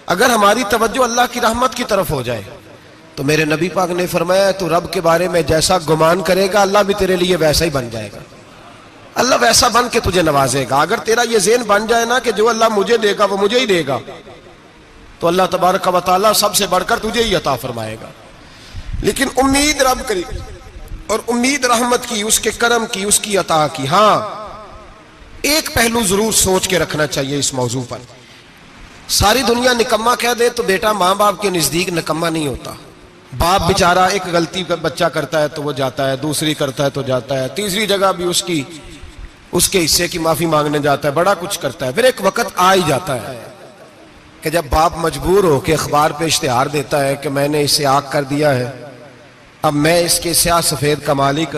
अगर हमारी तवज्जो अल्लाह की रहमत की तरफ हो जाए तो मेरे नबी पाक ने फरमाया तू रब के बारे में जैसा गुमान करेगा अल्लाह भी तेरे लिए वैसा ही बन जाएगा। अल्लाह वैसा बन के तुझे नवाजेगा। अगर तेरा ये ज़हन बन जाए ना कि जो अल्लाह मुझे देगा वो मुझे ही देगा, तो अल्लाह तबारक व तआला सबसे बढ़कर तुझे ही अता फरमाएगा। लेकिन उम्मीद रब करी और उम्मीद रहमत की, उसके करम की, उसकी अता की। हाँ, एक पहलू जरूर सोच के रखना चाहिए इस मौजू पर। सारी दुनिया निकम्मा कह दे तो बेटा माँ बाप के नजदीक निकम्मा नहीं होता। बाप बेचारा एक गलती बच्चा करता है तो वो जाता है, दूसरी करता है तो जाता है, तीसरी जगह भी उसके हिस्से की माफी मांगने जाता है, बड़ा कुछ करता है। फिर एक वक्त आ ही जाता है कि जब बाप मजबूर हो के अखबार पे इश्तिहार देता है कि मैंने इसे आग कर दिया है, अब मैं इसके स्याह सफेद का मालिक।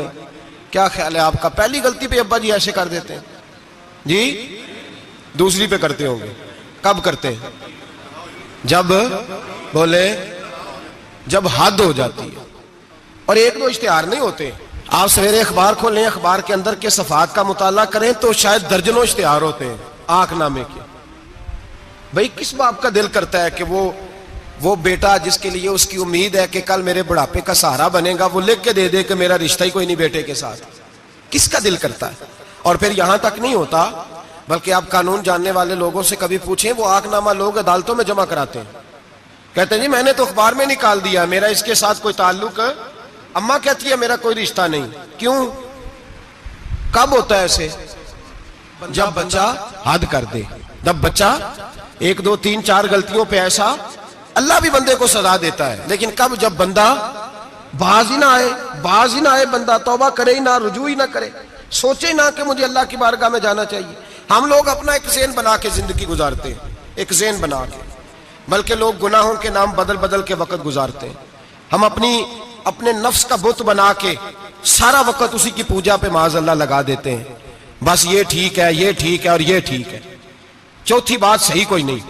क्या ख्याल है आपका? पहली गलती पे अब्बा जी ऐसे कर देते हैं जी, दूसरी पे करते होंगे। कब करते हैं? जब बोले जब हद हो जाती है। और एक दो इश्तिहार नहीं होते। आप सवेरे अखबार खोलें, अखबार के अंदर के सफात का मुताला करें तो शायद दर्जनों इश्तिहार होते हैं आंकनामे के। भाई किस बाप का दिल करता है कि वो बेटा जिसके लिए उसकी उम्मीद है कि कल मेरे बुढ़ापे का सहारा बनेगा, वो लिख के दे दे कि मेरा रिश्ता ही कोई नहीं बेटे के साथ? किसका दिल करता है? और फिर यहां तक नहीं होता, बल्कि आप कानून जानने वाले लोगों से कभी पूछें, वो आंकनामा लोग अदालतों में जमा कराते हैं। कहते हैं जी मैंने तो अखबार में निकाल दिया, मेरा इसके साथ कोई ताल्लुक। अम्मा कहती है मेरा कोई रिश्ता नहीं। क्यों? कब होता है ऐसे? जब बच्चा हद कर दे, जब बच्चा 1 2 3 4 गलतियों पे ऐसा, अल्लाह भी बंदे को सजा देता है। लेकिन कब? जब बंदा बाज ही ना आए, बंदा तौबा करे ही ना, रुजू ही ना करे, सोचे ना कि मुझे अल्लाह की बारगाह में जाना चाहिए। हम लोग अपना एक ज़हन बना के जिंदगी गुजारते हैं, एक ज़हन बना के, बल्कि लोग गुनाहों के नाम बदल बदल के वक्त गुजारते हैं। हम अपने नफ्स का बुत बना के सारा वक्त उसी की पूजा पे माज़अल्लाह लगा देते हैं। बस ये ठीक है, ये ठीक है और ये ठीक है, चौथी बात सही कोई नहीं।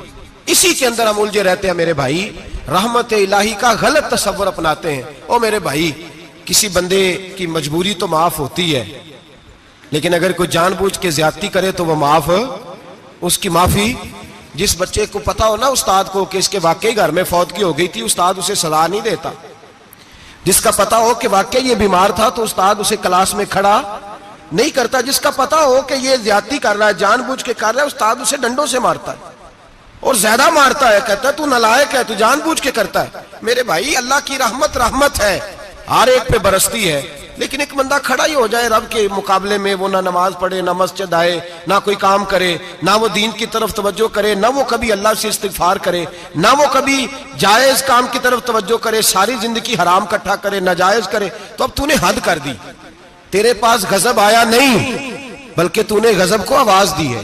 इसी के अंदर हम उलझे रहते हैं मेरे भाई। रहमत इलाही का गलत तस्वर अपनाते हैं। ओ मेरे भाई, किसी बंदे की मजबूरी तो माफ होती है, लेकिन अगर कोई जानबूझ के ज्यादती करे तो वह उसकी माफी, जिस बच्चे को पता हो ना उस्ताद को कि इसके वाकई घर में फौतगी हो गई थी, उस्ताद उसे सजा नहीं देता। जिसका पता हो कि वाकई ये बीमार था तो उस्ताद उसे क्लास में खड़ा नहीं करता। जिसका पता हो कि ये ज्यादती कर रहा है, जानबूझ के कर रहा है, उस्ताद उसे डंडों से मारता है और ज्यादा मारता है। कहता है तू नालायक है, तू जानबूझ के करता है। मेरे भाई अल्लाह की रहमत है, हर एक पे बरसती है। लेकिन एक बंदा खड़ा ही हो जाए रब के मुकाबले में, वो ना नमाज पढ़े, ना मस्जिद आए, ना कोई काम करे, ना वो दीन की तरफ तवज्जो करे, ना वो कभी अल्लाह से इस्तिगफार करे, ना वो कभी जायज काम की तरफ तवज्जो करे, सारी जिंदगी हराम इकट्ठा करे, नाजायज करे, तो अब तूने हद कर दी। तेरे पास गजब आया नहीं, बल्कि तूने गजब को आवाज दी है।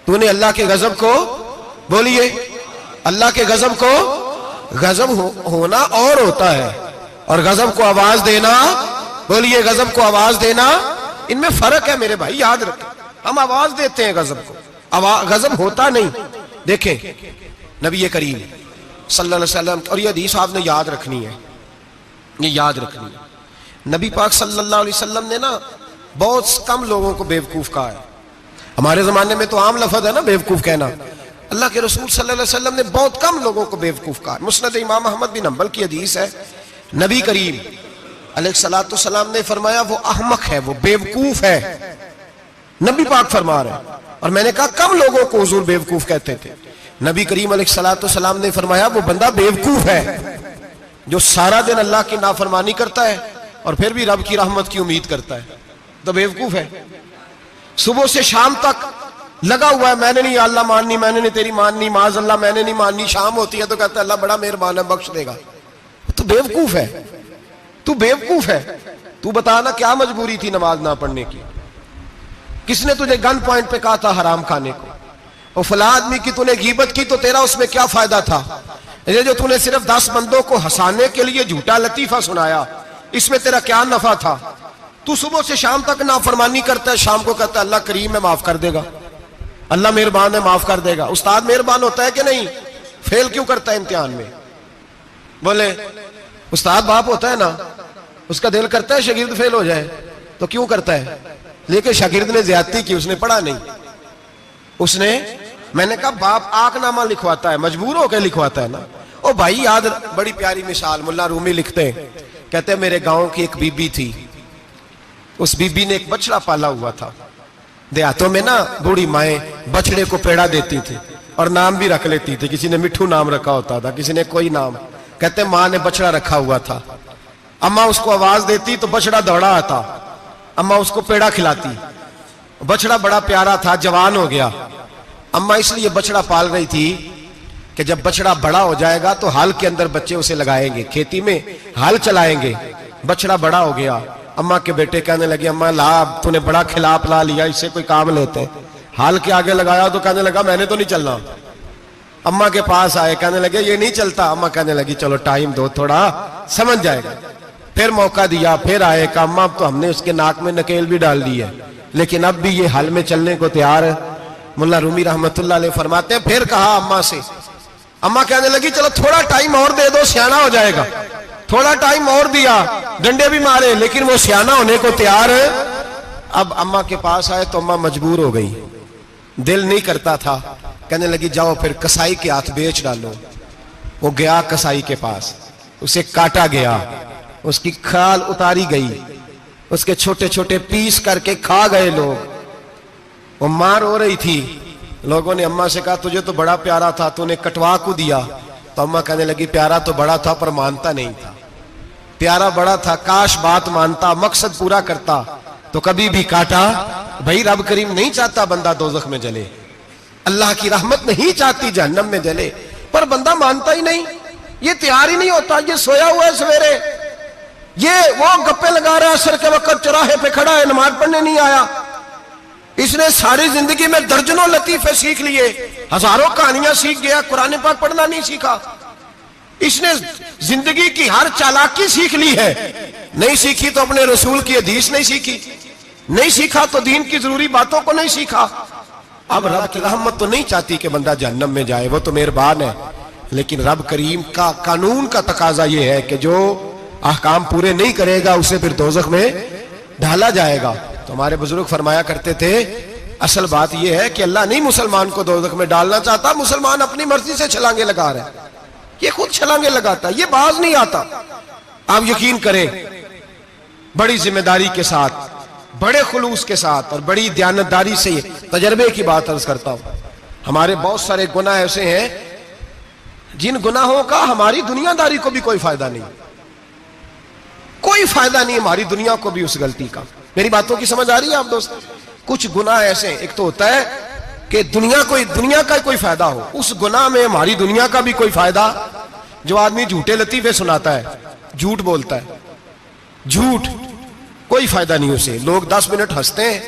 तूने अल्लाह के गजब को, बोलिए, अल्लाह के गजब को, गजब होना और होता है और गजब को आवाज देना, बोलिए, गजब को आवाज देना, इनमें फर्क है मेरे भाई, याद रखें। हम आवाज देते हैं गजब को, गजब होता नहीं। देखें नबी करीम सल्लल्लाहु अलैहि वसल्लम, और ये हदीस आपने याद रखनी है, ये याद रखनी है। नबी पाक सल्लल्लाहु अलैहि वसल्लम ने ना बहुत कम लोगों को बेवकूफ कहा है। हमारे जमाने में तो आम लफ्ज है ना बेवकूफ कहना। अल्लाह के रसूल सल्लल्लाहु अलैहि वसल्लम ने बहुत कम लोगों को बेवकूफ कहा। मुस्नद इमाम अहमद बिन हंबल की हदीस है, नबी करीम अलैहिस्सलाम ने फरमाया वो अहमक है, वो बेवकूफ है। नबी पाक फरमा रहे हैं। और मैंने कहा कम लोगों को हुजूर बेवकूफ कहते थे। नबी करीम अलैहिस्सलाम ने फरमाया वो बंदा बेवकूफ है जो सारा दिन अल्लाह की नाफरमानी करता है और फिर भी रब की रहमत की उम्मीद करता है, तो बेवकूफ है। सुबह से शाम तक लगा हुआ है, मैंने नहीं अल्लाह माननी, मैंने नहीं तेरी माननी, माज अल्लाह मैंने नहीं माननी। शाम होती है तो कहता है अल्लाह बड़ा मेहरबान है, बख्श देगा। तो बेवकूफ है, तू बेवकूफ है। तू बता ना क्या मजबूरी थी नमाज ना पढ़ने की? किसने तुझे गन पॉइंट पे कहा था हराम खाने को? और फला आदमी की तूने गीबत की तो तेरा उसमें क्या फायदा था? ये जो तूने सिर्फ 10 बंदों को हंसाने के लिए झूठा लतीफा सुनाया, इसमें तेरा क्या नफा था? तू सुबह से शाम तक नाफरमानी करता है, शाम को कहता है अल्लाह करीम है माफ कर देगा, अल्लाह मेहरबान है माफ कर देगा। उस्ताद मेहरबान होता है कि नहीं? फेल क्यों करता है इम्तिहान में? बोले उस्ताद बाप होता है ना, उसका दिल करता है शागिर्द फेल हो जाए, तो क्यों करता है? लेकिन शागिर्द ने ज्यादती की, उसने पढ़ा नहीं, उसने मैंने कहा बाप आकनामा लिखवाता है, मजबूर होकर लिखवाता है ना। ओ भाई याद, बड़ी प्यारी मिसाल मुल्ला रूमी लिखते हैं, कहते हैं मेरे गांव की एक बीबी थी, उस बीबी ने एक बछड़ा पाला हुआ था। देहातों में ना बूढ़ी माएँ बछड़े को पेड़ा देती थी और नाम भी रख लेती थी, किसी ने मिठू नाम रखा होता था, किसी ने कोई नाम। कहते माँ ने बछड़ा रखा हुआ था, अम्मा उसको आवाज देती तो बछड़ा दौड़ा आता, अम्मा उसको पेड़ा खिलाती, बछड़ा बड़ा प्यारा था, जवान हो गया। अम्मा इसलिए बछड़ा पाल रही थी कि जब बछड़ा बड़ा हो जाएगा तो हाल के अंदर बच्चे उसे लगाएंगे, खेती में हाल चलाएंगे। बछड़ा बड़ा हो गया, अम्मा के बेटे कहने लगे अम्मा ला, तूने बड़ा खिला पिला लिया, इससे कोई काम लेते हैं। हाल के आगे लगाया तो कहने लगा मैंने तो नहीं चलना। अम्मा के पास आए, कहने लगे ये नहीं चलता। अम्मा कहने लगी चलो टाइम दो थोड़ा, समझ जाएगा। फिर मौका दिया, फिर आए, कहा अम्मा अब तो हमने उसके नाक में नकेल भी डाल दी है, लेकिन अब भी ये हल में चलने को तैयार है। मुल्ला रूमी रहमतुल्लाह अलैह फरमाते हैं फिर कहा अम्मा से, अम्मा कहने लगी चलो थोड़ा टाइम और दे दो, सियाना हो जाएगा। थोड़ा टाइम और दिया, डंडे भी मारे, लेकिन वो सियाना होने को तैयार है। अब अम्मा के पास आए तो अम्मा मजबूर हो गई, दिल नहीं करता था। कहने लगी जाओ फिर कसाई के हाथ बेच डालो। वो गया कसाई के पास, उसे काटा गया, उसकी खाल उतारी गई, उसके छोटे छोटे पीस करके खा गए लोग। वो मार हो रही थी, लोगों ने अम्मा से कहा तुझे तो बड़ा प्यारा था, तूने कटवा को दिया। तो अम्मा कहने लगी प्यारा तो बड़ा था पर मानता नहीं था, प्यारा बड़ा था, काश बात मानता, मकसद पूरा करता तो कभी भी काटा। भाई रब करीम नहीं चाहता बंदा दोजख में जले, अल्लाह की रहमत नहीं चाहती जहन्नम में जले, पर बंदा मानता ही नहीं, ये तैयार ही नहीं होता। ये सोया हुआ है सवेरे, ये वो गप्पे लगा रहा है, असर के वक्त चौराहे पे खड़ा है, नमाज पढ़ने नहीं आया। इसने सारी जिंदगी में दर्जनों लतीफे सीख लिए, हजारों कहानियां सीख गया, कुरान पाक पढ़ना नहीं सीखा। इसने जिंदगी की हर चालाकी सीख ली है, नहीं सीखी तो अपने रसूल की हदीस नहीं सीखी, नहीं सीखा तो दीन की जरूरी बातों को नहीं सीखा। अब रब की रहमत तो नहीं चाहती कि बंदा जहन्नम में जाए, वो तो मेहरबान है, लेकिन रब करीम का कानून का तकाजा ये है कि जो अहकाम पूरे नहीं करेगा उसे फिर दोजख में डाला जाएगा। तो हमारे बुजुर्ग फरमाया करते थे असल बात यह है कि अल्लाह नहीं मुसलमान को दोजख में डालना चाहता, मुसलमान अपनी मर्जी से छलांगे लगा रहे, ये खुद छलांगे लगाता, ये बाज नहीं आता। आप यकीन करें, बड़ी जिम्मेदारी के साथ, बड़े खुलूस के साथ और बड़ी दयानतदारी से तजर्बे की बात अर्ज करता हूं, हमारे बहुत सारे गुनाह ऐसे हैं जिन गुनाहों का हमारी दुनियादारी को भी कोई फायदा नहीं, कोई फायदा नहीं हमारी दुनिया को भी उस गलती का। मेरी बातों की समझ आ रही है आप दोस्त? कुछ गुनाह ऐसे, एक तो होता है कि दुनिया का कोई फायदा हो, उस गुनाह में हमारी दुनिया का भी कोई फायदा। जो आदमी झूठे लतीफे सुनाता है, झूठ बोलता है, झूठ कोई फायदा नहीं उसे, लोग 10 मिनट हंसते हैं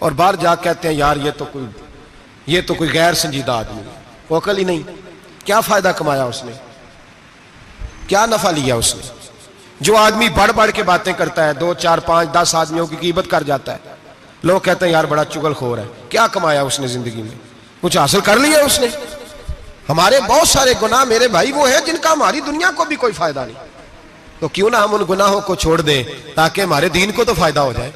और बाहर जा कहते हैं यार ये तो कोई गैर संजीदा आदमी, वो अकल ही नहीं, क्या फायदा कमाया उसने, क्या नफा लिया उसने। जो आदमी बढ़ बढ़ के बातें करता है, 2, 4, 5, 10 आदमियों की कीमत कर जाता है, लोग कहते हैं यार बड़ा चुगलखोर है, क्या कमाया उसने जिंदगी में, कुछ हासिल कर लिया उसने। हमारे बहुत सारे गुनाह मेरे भाई वो है जिनका हमारी दुनिया को भी कोई फायदा नहीं, तो क्यों ना हम उन गुनाहों को छोड़ दें ताकि हमारे दीन को तो फायदा हो जाए,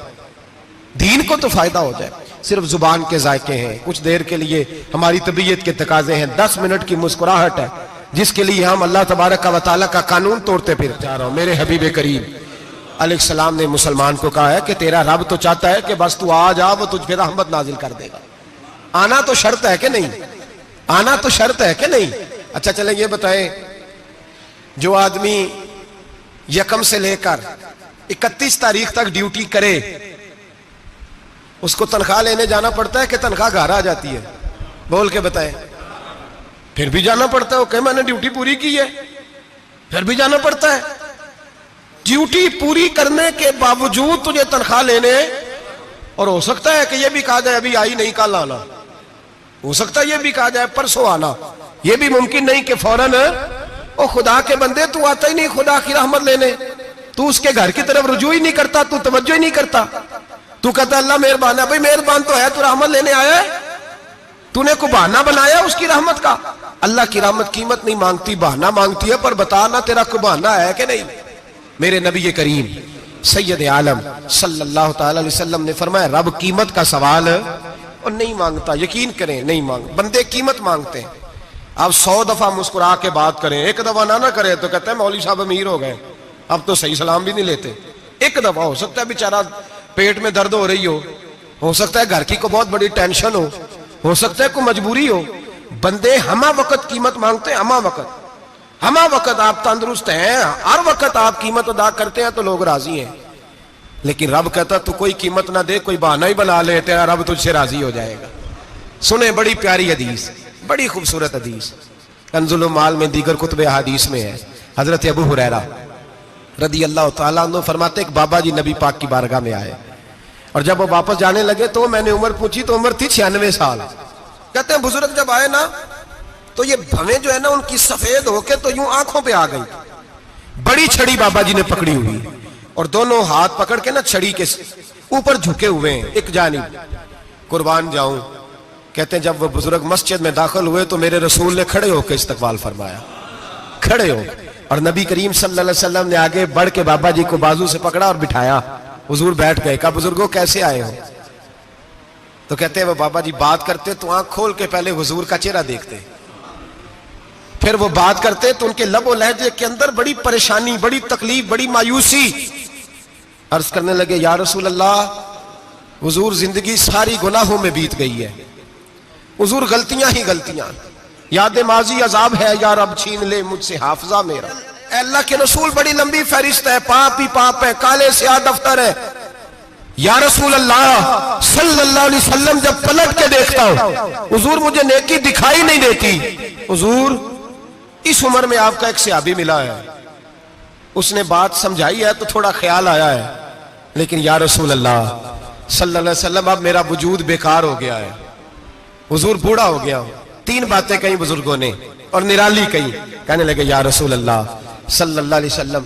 दीन को तो फायदा हो जाए। सिर्फ जुबान के जायके हैं, कुछ देर के लिए हमारी तबीयत के तकाजे हैं, 10 मिनट की मुस्कुराहट है जिसके लिए हम अल्लाह तबारक व तआला का कानून तोड़ते फिर जा रहा हूं। मेरे हबीब करीम अलैहिस्सलाम ने मुसलमान को कहा है कि तेरा रब तो चाहता है कि बस तू आ जा, वो तुझ पे रहमत नाजिल कर देगा। आना तो शर्त है कि नहीं, आना तो शर्त है कि नहीं। अच्छा चले ये बताएं, जो आदमी 1 से लेकर 31 तारीख तक ड्यूटी करे उसको तनख्वाह लेने जाना पड़ता है कि तनख्वाह घर आ जाती है? बोल के बताएं। फिर भी जाना पड़ता है, ओके मैंने ड्यूटी पूरी की है, फिर भी जाना पड़ता है। ड्यूटी पूरी करने के बावजूद तुझे तनख्वाह लेने, और हो सकता है कि यह भी कहा जाए अभी आई नहीं कल आना, हो सकता है यह भी कहा जाए परसों आना, यह भी मुमकिन नहीं कि फौरन ओ खुदा के बंदे तू आता ही नहीं खुदा की रहमत लेने, तू उसके घर की तरफ रुजू ही नहीं करता, तू तवज्जो ही नहीं करता, तू कहता अल्लाह मेहरबान है। भाई मेहरबान तो है, तू रहमत लेने आया है, तूने को बहाना बनाया उसकी रहमत का। अल्लाह की रहमत कीमत नहीं मांगती, बहाना मांगती है, पर बता ना तेरा को बहाना है कि नहीं। मेरे नबी करीम सैयद आलम सल्लल्लाहु अलैहि वसल्लम ने फरमाया रब कीमत का सवाल और नहीं मांगता, यकीन करें नहीं मांग, बंदे कीमत मांगते हैं। आप 100 दफा मुस्कुरा के बात करें, एक दफा ना करें तो कहते हैं मौलवी साहब अमीर हो गए, अब तो सही सलाम भी नहीं लेते। एक दफा हो सकता है बेचारा पेट में दर्द हो रही हो सकता है घर की को बहुत बड़ी टेंशन हो सकता है कोई मजबूरी हो। बंदे हमा वक्त कीमत मांगते हैं, हमा वक्त आप तंदुरुस्त हैं, हर वक्त आप कीमत अदा करते हैं तो लोग राजी हैं। लेकिन रब कहता तू कोई कीमत ना दे, कोई बहाना ही बना ले, तेरा रब तुझसे राजी हो जाएगा। सुने बड़ी प्यारी हदीस, बड़ी खूबसूरत हदीस, कंजुल माल में दीगर कुतुब हदीस में है। हजरत अबू हुरैरा रदी अल्लाह तआला अन्हु फरमाते एक बाबा जी नबी पाक की बारगाह में आए और जब वो वापस जाने लगे तो मैंने उम्र पूछी तो उम्र थी 96 साल। कहते हैं बुजुर्ग जब आए ना तो ये भवें जो है ना उनकी सफेद होके तो यूं आंखों पे आ गई। बड़ी छड़ी बाबा जी ने पकड़ी हुई और दोनों हाथ पकड़ के ना छड़ी के ऊपर झुके हुए हैं एक जानिब, कुर्बान जाऊं। कहते हैं जब वो बुजुर्ग मस्जिद में दाखिल हुए तो मेरे रसूल ने खड़े होकर इस्तकबाल फरमाया, खड़े हो, और नबी करीम सल्लल्लाहु अलैहि वसल्लम ने आगे बढ़ के बाबा जी को बाजू से पकड़ा और बिठाया। हुजूर बैठ गए। कहा बुजुर्गों कैसे आए हो? तो कहते हैं वो बाबा जी बात करते तो आंख खोल के पहले हुजूर का चेहरा देखते, फिर वो बात करते तो उनके लबो लहजे के अंदर बड़ी परेशानी, बड़ी तकलीफ, बड़ी मायूसी। अर्ज करने लगे या रसूल अल्लाह, हुजूर जिंदगी सारी गुनाहों में बीत गई है, हुजूर गलतियां ही गलतियां, याद माजी अजाब है, या रब छीन ले मुझसे हाफजा मेरा। अल्लाह के रसूल बड़ी लंबी फहरिस्त है, पाप ही पाप है, काले स्याह दफ्तर है। या रसूल अल्लाह सल्लल्लाहु अलैहि वसल्लम जब पलट के देखता हूं हुजूर मुझे नेकी दिखाई नहीं देती। हुजूर इस उम्र में आपका एक सहाबी मिला है, उसने बात समझाई है तो थोड़ा ख्याल आया है, लेकिन या रसूल अल्लाह सल्लल्लाहु अलैहि वसल्लम अब मेरा वजूद बेकार हो गया है, हुजूर बूढ़ा हो गया हूं। 3 बातें कही बुजुर्गों ने और निराली कही। कहने लगे या रसूल अल्लाह सल्लल्लाहु अलैहि वसल्लम,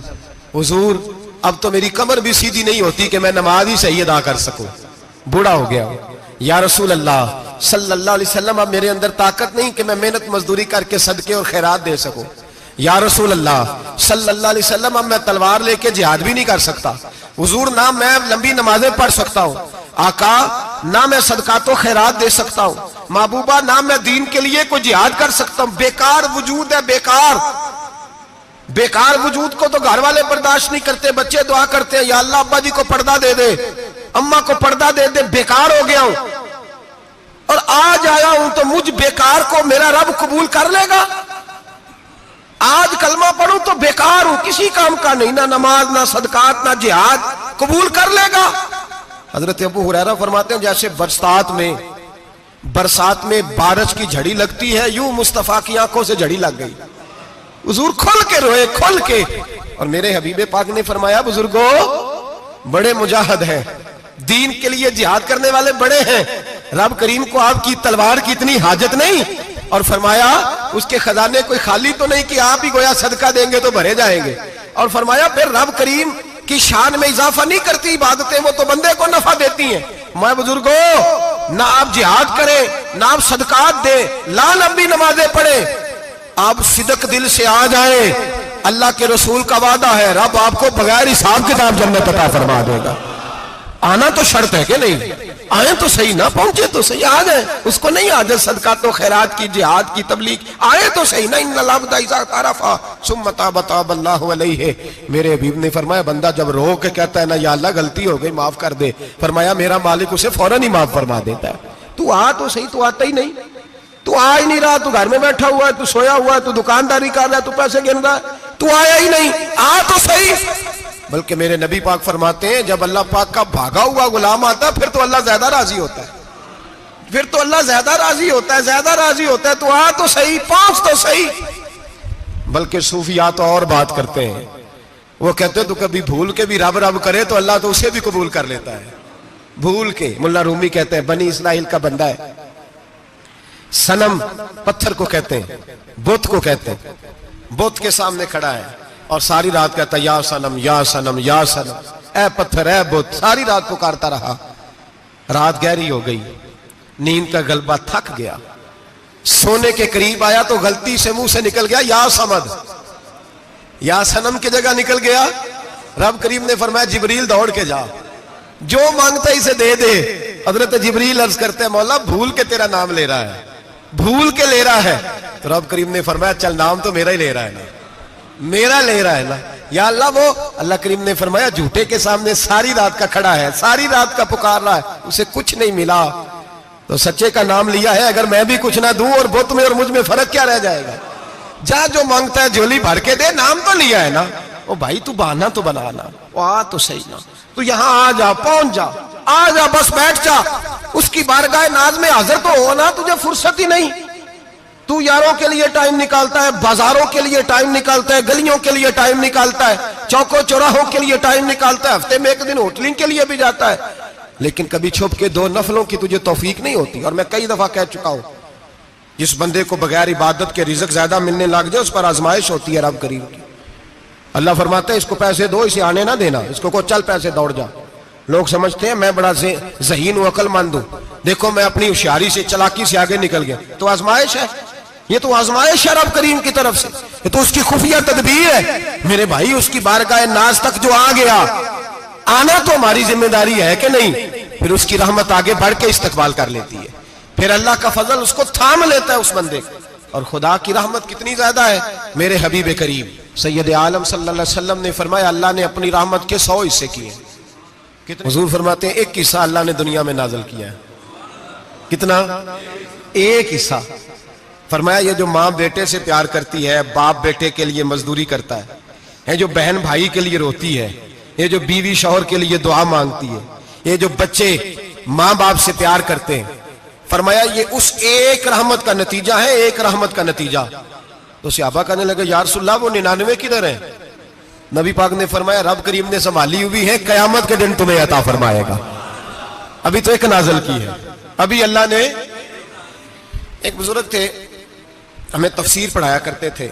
हुजूर अब तो मेरी कमर भी सीधी नहीं होती कि मैं नमाज ही सही अदा कर सकूं, बूढ़ा हो गया हूं। या रसूल अल्लाह सल्लल्लाहु अलैहि वसल्लम अब मेरे अंदर ताकत नहीं कि मैं मेहनत मजदूरी करके सदके और खैरात दे सकूं। या रसूल अल्लाह सल्लल्लाहु अलैहि वसल्लम अब मैं तलवार लेके जिहाद भी नहीं कर सकता। हुजूर ना मैं लंबी नमाजें पढ़ सकता हूं, आका ना मैं सदकातो खैरात दे सकता हूं, महबूबा ना मैं दीन के लिए कोई जिहाद कर सकता हूं। बेकार वजूद है, बेकार वजूद को तो घर वाले बर्दाश्त नहीं करते, बच्चे दुआ करते हैं या अल्लाह अब्बा जी को पर्दा दे दे, अम्मा को पर्दा दे दे, बेकार हो गया हूं और आज आया हूं तो मुझ बेकार को मेरा रब कबूल कर लेगा। आज कलमा पढ़ूं तो बेकार हूं, किसी काम का नहीं, ना नमाज ना सदकात ना जिहाद, कबूल कर लेगा। हजरत अबू हुरैरा फरमाते हैं जैसे बरसात में बारिश की झड़ी लगती है, यूं मुस्तफा की आंखों से झड़ी लग गई। हुजूर खुल के रोए, खुल के। और मेरे हबीबे पाक ने फरमाया बुजुर्गो बड़े मुजाहिद हैं, दीन के लिए जिहाद करने वाले बड़े हैं, रब करीम को आपकी तलवार की इतनी हाजत नहीं। और फरमाया उसके खजाने कोई खाली तो नहीं कि आप ही गोया सदका देंगे तो भरे जाएंगे। और फरमाया फिर रब करीम की शान में इजाफा नहीं करती इबादतें, वो तो बंदे को नफा देती हैं। मैं बुजुर्गो ना आप जिहाद करें ना आप सदकात दे, ला लंबी नमाजें पढ़े, आप सिदक दिल से आ जाए, अल्लाह के रसूल का वादा है रब आपको बगैर हिसाब किताब जन्नत अता फरमा देगा। आना तो शर्त है कि नहीं, आए तो सही ना, पहुंचे तो सही, आ जाए, उसको नहीं आ जाए सदका तो खैरात की जिहाद की तबलीग, आए तो सही ना। मेरे हबीब ने फरमाया बंदा जब रो के कहता है ना या अल्लाह गलती हो गई माफ कर दे, फरमाया मेरा मालिक उसे फौरन ही माफ फरमा देता है। तू आ तो सही, तू आता ही नहीं, तू आ ही नहीं रहा, तू घर में बैठा हुआ है, तू सोया हुआ है, तू दुकानदारी कर रहा है, तू पैसे गिन रहा है, तू आया ही नहीं, आ तो सही। बल्कि मेरे नबी पाक फरमाते हैं जब अल्लाह पाक का भागा हुआ गुलाम आता है फिर तो अल्लाह ज्यादा राजी होता है, फिर तो अल्लाह ज्यादा राजी होता है, ज्यादा राजी होता है। तो आ तो सही, पहुंच तो सही। बल्कि सूफिया तो और बात करते हैं, वो कहते हैं तो कभी भूल के भी रब रब करे तो अल्लाह तो उसे भी कबूल कर लेता है, भूल के। मुल्ला रूमी कहते हैं बनी इस्राइल का बंदा है, सनम पत्थर को कहते हैं, बुत को कहते हैं, बुत के सामने खड़ा है और सारी रात कहता या सनम या सनम या सनम, ए पत्थर ए बुत, सारी रात पुकारता रहा। रात गहरी हो गई, नींद का गलबा थक गया, सोने के करीब आया तो गलती से मुंह से निकल गया या समद, या सनम की जगह निकल गया। रब करीम ने फरमाया जिब्रील दौड़ के जा, जो मांगता है इसे दे दे। हजरत जिब्रील अर्ज करते हैं मौला भूल के तेरा नाम ले रहा है, भूल के ले रहा है। तो रब करीम ने फरमाया चल नाम तो मेरा ही ले रहा है ना, मेरा ले रहा है ना या अल्लाह। वो अल्लाह करीम ने फरमाया झूठे के सामने सारी रात का खड़ा है, सारी रात का पुकार रहा है, उसे कुछ नहीं मिला तो सच्चे का नाम लिया है। अगर मैं भी कुछ ना दूं और बुत में और मुझ में फर्क क्या रह जाएगा। जा जो मांगता है झोली भर के दे, नाम तो लिया है ना। ओ भाई तू बहाना तो बनाना, वो आ तो सही ना, तू यहां आ जा, पहुंच जा, आ जा, बस बैठ जा, उसकी बारगाह नाज में हाजिर तो हो ना। तुझे फुर्सत ही नहीं, तू यारों के लिए टाइम निकालता है, बाजारों के लिए टाइम निकालता है, गलियों के लिए टाइम निकालता है, चौकों चौराहों के लिए टाइम निकालता है, हफ्ते में एक दिन होटलिंग के लिए भी जाता है, लेकिन कभी छुप के दो नफलों की तुझे तौफीक नहीं होती। और मैं कई दफा कह चुका हूं, जिस बंदे को बगैर इबादत के रिज़्क ज्यादा मिलने लग जाए उस पर आजमाइश होती है रब करीम की। अल्लाह फरमाता है इसको पैसे दो, इसे आने ना देना, इसको को चल पैसे दौड़ जा। लोग समझते हैं मैं बड़ा ज़हीन हूं, अक्लमंद हूं, देखो मैं अपनी होशियारी से चालाकी से आगे निकल गया। तो आजमाइश है, ये तो आजमाइश है रब करीम की तरफ से, ये तो उसकी खुफिया तदबीर है। मेरे भाई उसकी बारगाह नाज तक जो आ गया, आना तो हमारी जिम्मेदारी है कि नहीं। फिर उसकी रहमत आगे बढ़ के इस्तकबाल कर लेती है, फिर अल्लाह का फजल उसको थाम लेता है उस बंदे को। और खुदा की रहमत कितनी ज्यादा है। मेरे हबीब करीम सैयद आलम सल्लल्लाहु अलैहि वसल्लम ने फरमाया अल्लाह ने अपनी रहमत के 100 हिस्से किए। हुजूर फरमाते हैं एक हिस्सा अल्लाह ने दुनिया में नाजल किया है। कितना? एक हिस्सा। फरमाया ये जो माँ बेटे से प्यार करती है, बाप बेटे के लिए मजदूरी करता है, जो बहन भाई के लिए रोती है, ये जो बीवी शौहर के लिए दुआ मांगती है, ये जो बच्चे माँ बाप से प्यार करते हैं, फरमाया ये उस एक रहमत का नतीजा है, एक रहमत का नतीजा। तो सहाबा कहने लगे या रसूलल्लाह वो 99 किधर है? नबी पाक ने फरमाया रब करीम ने संभाली हुई है, कयामत के दिन तुम्हें अता फरमाएगा। अभी तो एक नाजल की है, अभी अल्लाह ने। एक बुजुर्ग थे, हमें तफसीर पढ़ाया करते थे,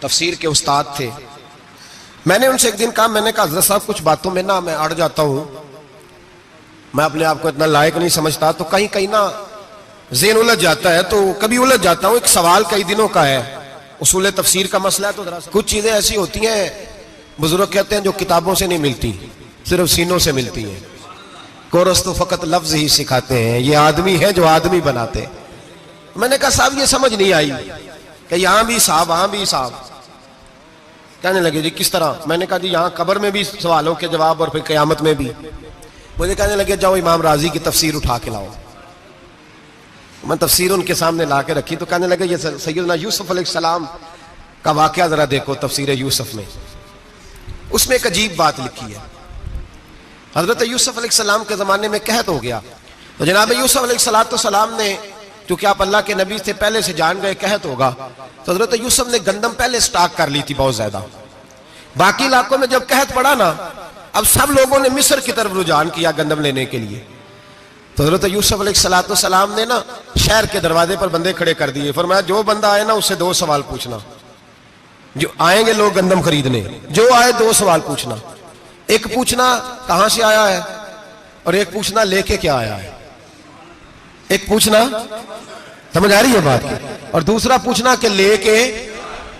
तफसीर के उस्ताद थे। मैंने उनसे एक दिन कहा, मैंने कहा हज़रत साहब कुछ बातों में ना मैं अड़ जाता हूं, मैं अपने आप को इतना लायक नहीं समझता, तो कहीं कहीं ना ज़हन उलझ जाता है, तो कभी उलझ जाता हूं। एक सवाल कई दिनों का है, उसूल तफसीर का मसला है, तो जरा कुछ चीजें ऐसी होती हैं बुजुर्ग कहते हैं जो किताबों से नहीं मिलती, सिर्फ सीनों से मिलती हैं। कोरस तो फकत लफ्ज ही सिखाते हैं, ये आदमी है जो आदमी बनाते हैं। मैंने कहा साहब ये समझ नहीं आई कि यहां भी साहब वहां भी साहब। कहने लगे जी किस तरह? मैंने कहा जी यहां कब्र में भी सवालों के जवाब और फिर क़यामत में भी। मुझे कहने लगे जाओ इमाम राजी की तफसीर उठा के लाओ। मैं तफसीर उनके सामने ला के रखी, तो कहने लगे ये सैयदना यूसुफ अलैहिस्सलाम का वाकया जरा देखो तफसीर यूसुफ में, उसमें एक अजीब बात लिखी है। हजरत यूसुफ अलैहिस्सलाम के जमाने में कहत हो गया, तो जनाब यूसुफ अलैहिस्सलाम ने, क्योंकि आप अल्लाह के नबी से पहले से जान गए कहत होगा, तो हजरत यूसुफ ने गंदम पहले स्टॉक कर ली थी बहुत ज्यादा। बाकी इलाकों में जब कहत पड़ा ना, अब सब लोगों ने मिस्र की तरफ रुझान किया गंदम लेने के लिए। तो हजरत यूसुफ अलैहिस्सलाम ने ना शहर के दरवाजे पर बंदे खड़े कर दिए, फरमाया जो बंदा आए ना उससे 2 सवाल पूछना। जो आएंगे लोग गंदम खरीदने, जो आए 2 सवाल पूछना। एक पूछना कहां से आया है, और एक पूछना लेके क्या आया है। एक पूछना, समझ आ रही है बात की, और दूसरा पूछना कि लेके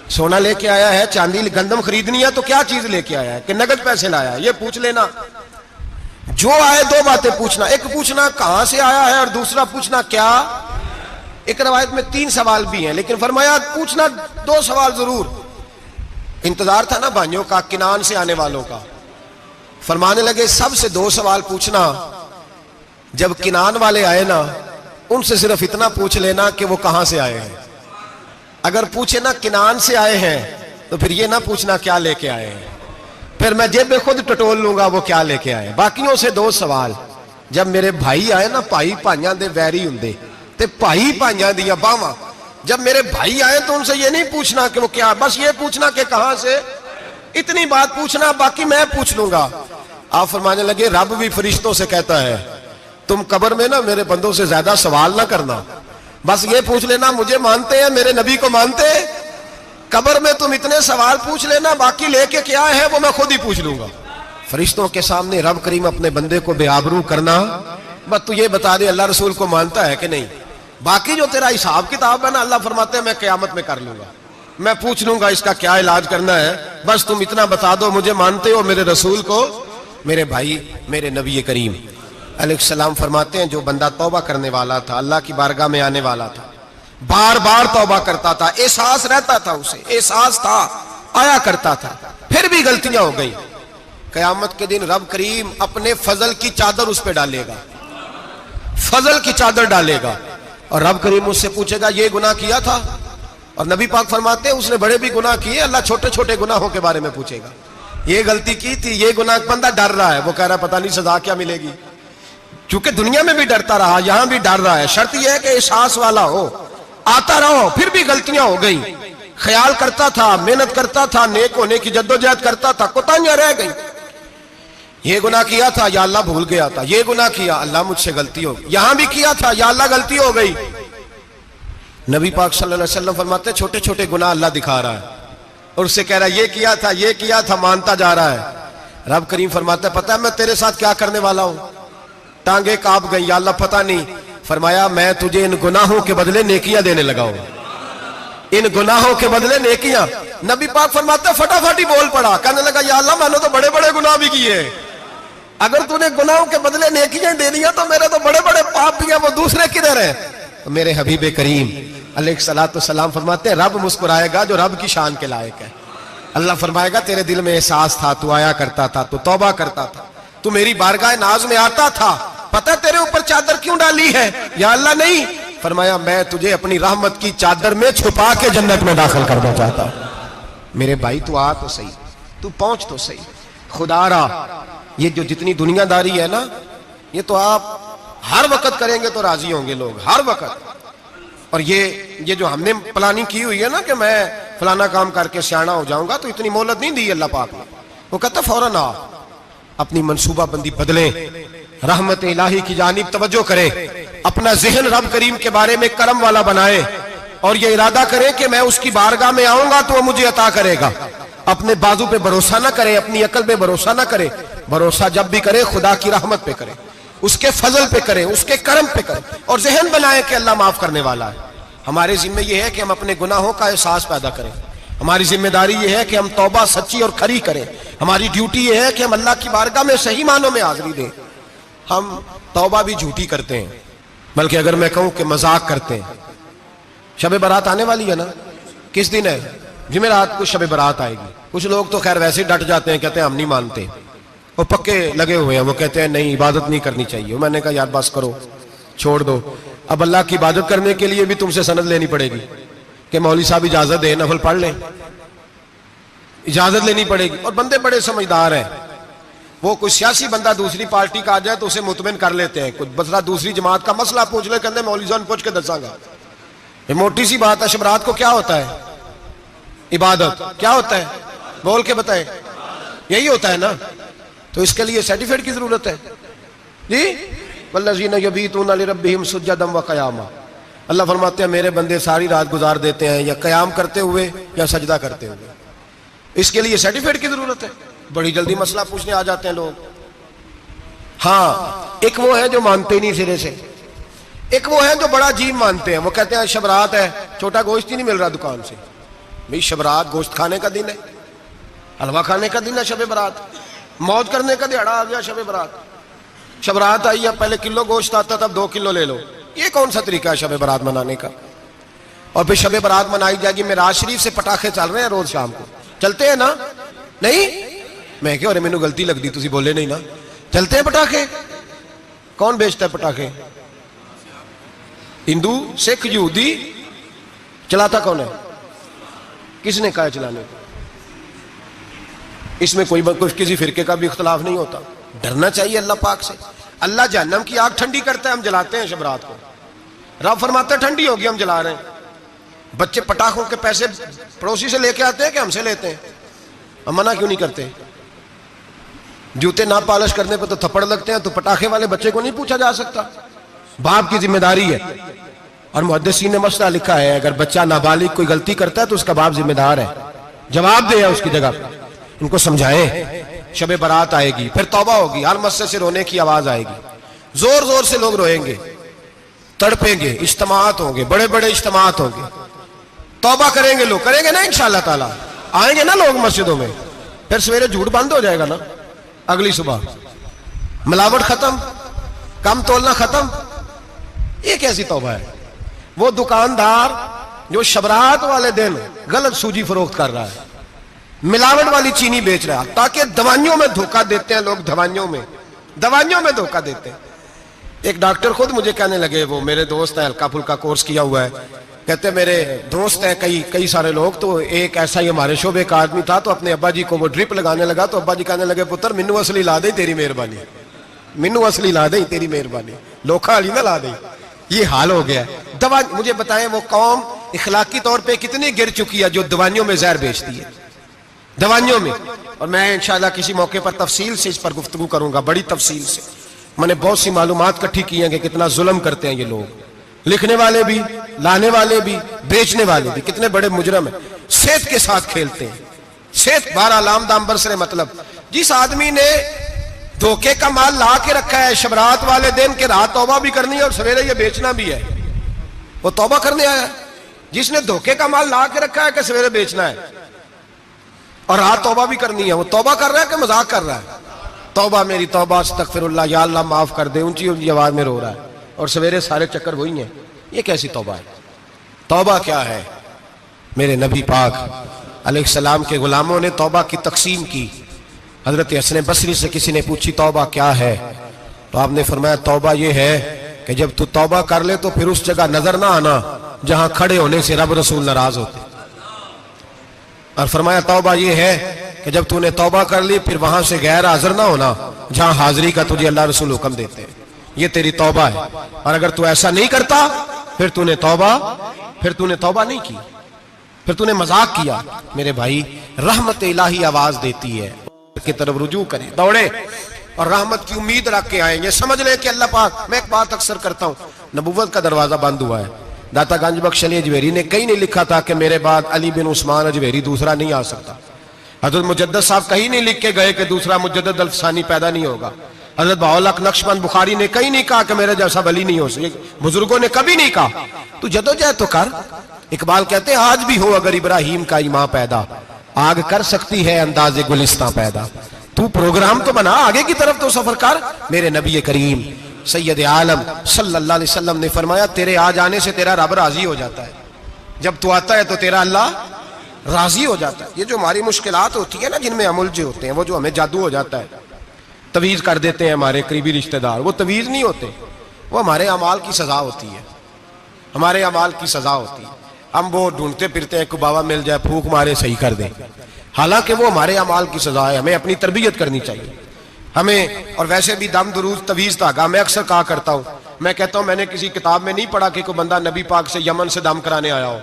सोना लेके आया है, चांदी गंदम खरीदनी है तो क्या चीज लेके आया है, कि नगद पैसे लाया है, ये पूछ लेना। जो आए 2 बातें पूछना, एक पूछना कहां से आया है और दूसरा पूछना क्या। एक रवायत में 3 सवाल भी हैं, लेकिन फरमाया पूछना 2 सवाल जरूर। इंतजार था ना भाइयों का किनान से आने वालों का। फरमाने लगे सबसे 2 सवाल पूछना, जब किनान वाले आए ना उनसे सिर्फ इतना पूछ लेना कि वो कहां से आए हैं। अगर पूछे ना किनान से आए हैं तो फिर ये ना पूछना क्या लेके आए हैं, फिर मैं जेब में खुद टटोल लूंगा वो क्या लेके आए। बाकियों से 2 सवाल। जब मेरे भाई आए ना, भाई भाइयां दे वैरी हुंदे ते भाई भाइयां दियां बावां, जब मेरे भाई आए तो उनसे ये नहीं पूछना कि वो क्या, बस ये पूछना कि कहां से, इतनी बात पूछना, बाकी मैं पूछ लूंगा। आप फरमाने लगे रब भी फरिश्तों से कहता है तुम कब्र में ना मेरे बंदों से ज्यादा सवाल ना करना, बस ये पूछ लेना मुझे मानते हैं, मेरे नबी को मानते हैं। कब्र में तुम इतने सवाल पूछ लेना, बाकी लेके क्या है वो मैं खुद ही पूछ लूंगा। फरिश्तों के सामने रब करीम अपने बंदे को बेआबरू करना, बस तू ये बता दे अल्लाह रसूल को मानता है कि नहीं, बाकी जो तेरा हिसाब किताब है ना अल्लाह फरमाते हैं मैं क़यामत में कर लूंगा, मैं पूछ लूंगा इसका क्या इलाज करना है, बस तुम इतना बता दो मुझे मानते हो, मेरे रसूल को मेरे भाई, मेरे नबी करीम अलैहिस्सलाम फरमाते हैं, जो बंदा तौबा करने वाला था, अल्लाह की बारगाह में आने वाला था, बार बार तौबा करता था, एहसास रहता था, उसे एहसास था, आया करता था, फिर भी गलतियां हो गई, कयामत के दिन रब करीम अपने फजल की चादर उस पर डालेगा, फजल की चादर डालेगा, और रब करीम उससे पूछेगा ये गुनाह किया था? और नबी पाक फरमाते हैं उसने बड़े भी गुनाह किए, अल्लाह छोटे छोटे गुनाहों के बारे में पूछेगा, ये गलती की थी, ये गुनाह, बंदा डर रहा है, वो कह रहा है पता नहीं सजा क्या मिलेगी, क्योंकि दुनिया में भी डरता रहा, यहां भी डर रहा है। शर्त यह है कि एहसास वाला हो, आता रहो, फिर भी गलतियां हो गई, ख्याल करता था, मेहनत करता था, नेक होने की जद्दोजहद करता था, कोताहियां रह गई, ये गुनाह किया था या अल्लाह भूल गया था, ये गुनाह किया अल्लाह मुझसे गलती हो गई, यहां भी किया था या अल्लाह गलती हो गई। नबी पाक सल्लल्लाहु अलैहि वसल्लम फरमाते छोटे छोटे गुनाह अल्लाह दिखा रहा है और उससे कह रहा है ये किया था, मानता जा रहा है। रब करीम फरमाता है पता है मैं तेरे साथ क्या करने वाला हूं? टांगे कांप गई, या अल्लाह पता नहीं। फरमाया मैं तुझे इन गुनाहों के बदले नेकियां देने लगा हूं, इन गुनाहों के बदले नेकियां। नबी पाक फरमाते फटाफट ही बोल पड़ा, कहने लगा या अल्लाह मैंने तो बड़े बड़े गुनाह भी किए, अगर तूने गुनाहों के बदले नेकियां दे दिया तो मेरे तो बड़े बड़े पाप भी हैं, वो दूसरे किधर है? तो मेरे हबीब करीम अलैहिस्सलातु सलाम फरमाते रब मुस्कुराएगा जो रब की शान के लायक है। अल्लाह फरमाएगा तेरे दिल में एहसास था, तू आया करता था, तू तौबा करता था, तू मेरी बारगाह नाज में आता था, पता तेरे ऊपर चादर क्यों डाली है? या अल्लाह नहीं, फरमाया मैं तुझे अपनी रहमत की चादर में छुपा के जन्नत में दाखिल करना चाहता हूं। मेरे भाई तू आ तो सही, तू पहुंच तो सही, खुदारा ये जो जितनी दुनियादारी है ना, ये तो आप हर वक्त करेंगे तो राजी होंगे लोग, हर वक्त। और ये जो हमने प्लानिंग की हुई है ना कि मैं फलाना काम करके सियाना हो जाऊंगा, तो इतनी मोहलत नहीं दी अल्लाह पाक ने। वो कहता फौरन आ, अपनी मंसूबाबंदी बदलें, रहमत इलाही की जानिब तवज्जो करें, अपना जहन रब करीम के बारे में करम वाला बनाए और ये इरादा करें कि मैं उसकी बारगाह में आऊंगा तो वो मुझे अता करेगा। अपने बाजू पे भरोसा ना करे, अपनी अकल पे भरोसा ना करे, भरोसा जब भी करे खुदा की रहमत पे करे, उसके फजल पे करे, उसके करम पे करे, और जहन बनाए कि अल्लाह माफ करने वाला है। हमारे जिम्मे यह है कि हम अपने गुनाहों का एहसास पैदा करें, हमारी जिम्मेदारी यह है कि हम तौबा सच्ची और खरी करें, हमारी ड्यूटी यह है कि हम अल्लाह की बारगाह में सही मानों में हाजिरी दें। हम तौबा भी झूठी करते हैं, बल्कि अगर मैं कहूं कि मजाक करते हैं। शब बारात आने वाली है ना, किस दिन है? जुमेरात को शब बारात आएगी। कुछ लोग तो खैर वैसे डट जाते हैं, कहते हैं हम नहीं मानते, वो पक्के लगे हुए हैं, वो कहते हैं नहीं इबादत नहीं करनी चाहिए। मैंने कहा यार बस करो, छोड़ दो। अब अल्लाह की इबादत करने के लिए भी तुमसे सनद लेनी पड़ेगी कि मौलवी साहब इजाजत दे, नफल पढ़ लें, इजाजत लेनी पड़ेगी। और बंदे बड़े समझदार हैं, वो कोई सियासी बंदा दूसरी पार्टी का आ जाए तो उसे मुतमिन कर लेते हैं, कुछ बसरा दूसरी जमात का मसला पूछ ले, कहते मौलवी साहब पूछ के दसांगा। ये मोटी सी बात है। शब रात को क्या होता है? इबादत। क्या होता है? बोल के बताए। यही होता है ना, तो इसके लिए सर्टिफिकेट की जरूरत है जी। वल्लज़ीना यबीतूना लिरब्बिहिम सुज्जदन व क़यामा। अल्लाह फरमाते हैं मेरे बंदे सारी रात गुजार देते हैं या कयाम करते हुए या सजदा करते हुए, इसके लिए सर्टिफिकेट की जरूरत है। बड़ी जल्दी मसला पूछने आ जाते हैं लोग। हाँ, एक वो है जो मानते ही नहीं सिरे से, एक वो है जो बड़ा अजीब मानते हैं। वो कहते हैं शब रात है, छोटा गोश्त ही नहीं मिल रहा दुकान से। भाई शब रात गोश्त खाने का दिन है, हलवा खाने का दिन है शब बारात, मौज करने का दिहाड़ा आ गया शब बारात। शब रात आई है, पहले किलो गोश्त आता तब 2 किलो ले लो। ये कौन सा तरीका है शब बारात मनाने का? और फिर शब बारात मनाई जाएगी, मेराज शरीफ से पटाखे चल रहे हैं रोज शाम को, चलते हैं ना? नहीं, मैं क्या, मैनू गलती लगती, तुसी बोले नहीं ना। चलते हैं पटाखे। कौन बेचता है पटाखे? हिंदू, सिख, यहूदी। चलाता कौन है? किसने कहा चलाने को? इसमें कोई किसी फिरके का भी इख्तलाफ नहीं होता। डरना चाहिए अल्लाह पाक से। अल्लाह जहन्नम की आग ठंडी करता है, हम जलाते हैं शब रात को। रब फरमाते हैं ठंडी होगी, हम जला रहे हैं। बच्चे पटाखों के पैसे पड़ोसी से लेके आते हैं कि हमसे लेते हैं? हम मना क्यों नहीं करते? जूते ना पॉलिश करने पर तो थप्पड़ लगते हैं, तो पटाखे वाले बच्चे को नहीं पूछा जा सकता? बाप की जिम्मेदारी है। और मुहद्दिसीन ने मसला लिखा है, अगर बच्चा नाबालिग कोई गलती करता है तो उसका बाप जिम्मेदार है, जवाब दे उसकी जगह पर। इनको समझाएं। शब बारात आएगी, फिर तौबा होगी, हर मस्जिद से रोने की आवाज आएगी, जोर जोर से लोग रोएंगे, तड़पेंगे, इज्तिमात होंगे, बड़े बड़े इज्तिमात होंगे, तौबा करेंगे लोग, करेंगे ना इंशाअल्लाह ताला, आएंगे ना लोग मस्जिदों में। फिर सवेरे झूठ बंद हो जाएगा ना, अगली सुबह मिलावट खत्म, कम तोलना खत्म। ये कैसी तौबा है? वो दुकानदार जो शबरात वाले दिन गलत सूजी फरोख्त कर रहा है, मिलावट वाली चीनी बेच रहा है, ताकि दवाइयों में धोखा देते हैं लोग, दवाइयों में धोखा देते हैं। एक डॉक्टर खुद मुझे कहने लगे, वो मेरे दोस्त हैं, हल्का फुल्का कोर्स किया हुआ है, कहते मेरे दोस्त हैं कई सारे लोग, तो एक ऐसा ही हमारे शोबे का आदमी था, तो अपने अब्बा जी को वो ड्रिप लगाने लगा, तो अब्बा जी कहने लगे पुत्र मिन्नू असली ला दे तेरी मेहरबानी, मिन्नू असली ला दे तेरी मेहरबानी, लोखा अली ना ला दे। ये हाल हो गया है। दवा मुझे बताएं वो कौम इखलाकी तौर पे कितनी गिर चुकी है जो दवाइयों में जहर बेचती है, दवाइयों में। और मैं इंशाल्लाह किसी मौके पर तफसील से इस पर गुफ्तगू करूंगा, बड़ी तफसील से। मैंने बहुत सी मालूमात इकट्ठी की हैं कि कितना जुल्म करते हैं ये लोग, लिखने वाले भी, लाने वाले भी, बेचने वाले भी, कितने बड़े मुजरम है। सेहत के साथ खेलते हैं, सेहत बारह लाम दाम बरसरे। मतलब जिस आदमी ने धोखे का माल ला के रखा है शबरात वाले दिन के रात तौबा भी करनी है और सवेरे ये बेचना भी है, वो तौबा करने आया है। जिसने धोखे का माल ला के रखा है कि सवेरे बेचना है और रात तौबा भी करनी है, वो तौबा कर रहा है कि मजाक कर रहा है? तौबा मेरी तौबा, अस्तगफिरुल्लाह, या अल्लाह माफ कर दे, ऊंची ऊंची आवाज में रो रहा है, और सवेरे सारे चक्कर वही हैं। ये कैसी तौबा है? तौबा क्या है? मेरे नबी पाक अलैहिस्सलाम के गुलामों ने तौबा की तकसीम की। हजरत हसन बसरी से किसी ने पूछी तौबा क्या है, तो आपने फरमाया तौबा ये है कि जब तू तौबा कर ले तो फिर उस जगह नजर ना आना जहां खड़े होने से रब रसूल नाराज होते। और फरमाया तौबा ये है कि जब तूने तौबा कर ली फिर वहां से गैर हाजिर ना होना जहां हाजिरी का तुझे अल्लाह रसूल हुक्म देते हैं। ये तेरी तौबा है। और अगर तू ऐसा नहीं करता फिर तूने तौबा नहीं की, फिर तूने मजाक किया। मेरे भाई, रहमत इलाही आवाज देती है की तरफ रुजू करें, दौड़े और रहमत की उम्मीद रख के आएंगे। समझ ले कि अल्लाह पाक, मैं एक बात अक्सर करता हूं, नबुव्वत का दरवाजा बंद हुआ है। दाता गंज बख्श अली अजमेरी ने कहीं नहीं लिखा था कि मेरे बाद अली बिन उस्मान अजमेरी दूसरा नहीं आ सकता। हजरत मुजद्दद साहब कहीं नहीं लिख के गए कि दूसरा मुजद्दद अल्फसानी पैदा नहीं होगा। हजरत बाउल हक नक्शबंद बुखारी ने कहीं नहीं कहा कि मेरे जैसा वली नहीं हो सके। बुजुर्गों ने कभी नहीं कहा। तू जदोजहद तो कर। इकबाल कहते हैं आज भी हो अगर इब्राहिम का ईमां पैदा, आग कर सकती है अंदाजे गुलिस्तां पैदा। तू प्रोग्राम तो बना, आगे की तरफ तो सफर कर। मेरे नबी करीम सैयद आलम सल्लल्लाहु अलैहि वसल्लम ने फरमाया तेरे आ जाने से तेरा रब राजी हो जाता है। जब तू आता है तो तेरा अल्लाह राजी हो जाता है। ये जो हमारी मुश्किलात होती है ना, जिनमें अमुलझे होते हैं, वो जो हमें जादू हो जाता है, तवीज कर देते हैं हमारे करीबी रिश्तेदार, वो तवीज नहीं होते, वो हमारे अमाल की सजा होती है, हमारे अमाल की सजा होती है। हम वो ढूंढते फिरते हैं कि बाबा मिल जाए फूक मारे सही कर दे, हालांकि वो हमारे अमाल की सजा है। हमें अपनी तरबियत करनी चाहिए हमें। और वैसे भी दम दुरूद तवीज धागा मैं अक्सर कहा करता हूँ, मैं कहता हूँ मैंने किसी किताब में नहीं पढ़ा कि कोई बंदा नबी पाक से यमन से दम कराने आया हो